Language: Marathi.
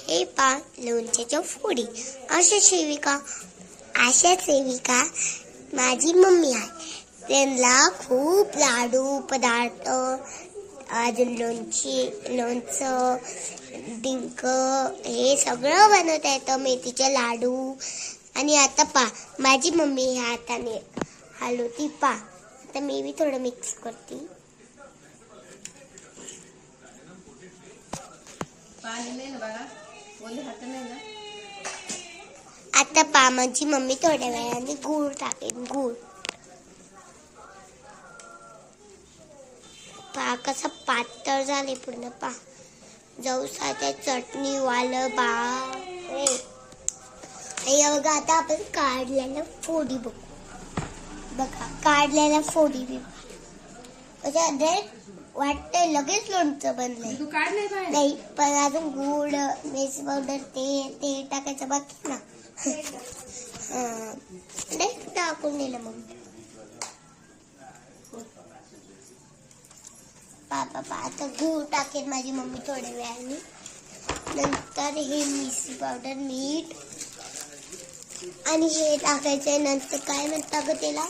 हे पा लोणच्याच्या फोडी. अशा सेविका माझी मम्मी आहे. त्यांना खूप लाडू पदार्थ अजून लोणचं डिंक हे सगळं बनवता येतं. मेथीचे लाडू. आणि आता पा माझी मम्मी ह्या हाताने हलवती पा. आता मी बी थोडं मिक्स करते. आता पा माझी मम्मी थोड्या वेळाने गूळ टाकेल. गूळ पा कसा पातळ झाले पूर्ण. पा जाऊ साध्या चटणी वालं बा. बघा आता आपण काढलेल्या फोडी बघा काढलेल्या फोडी बी वाटतंय लगेच लोणचं बनलंय. तू काढलंय नाही पण अजून गुळ मिरची पावडर ते टाकायचं बाकी ना. टाकून दिलं मग. पापा आता गूळ टाकेल माझी मम्मी थोड्या वेळाने. नंतर हे मिरची पावडर मीठ आणि हे टाकायचंय. नंतर काय म्हणता ग त्याला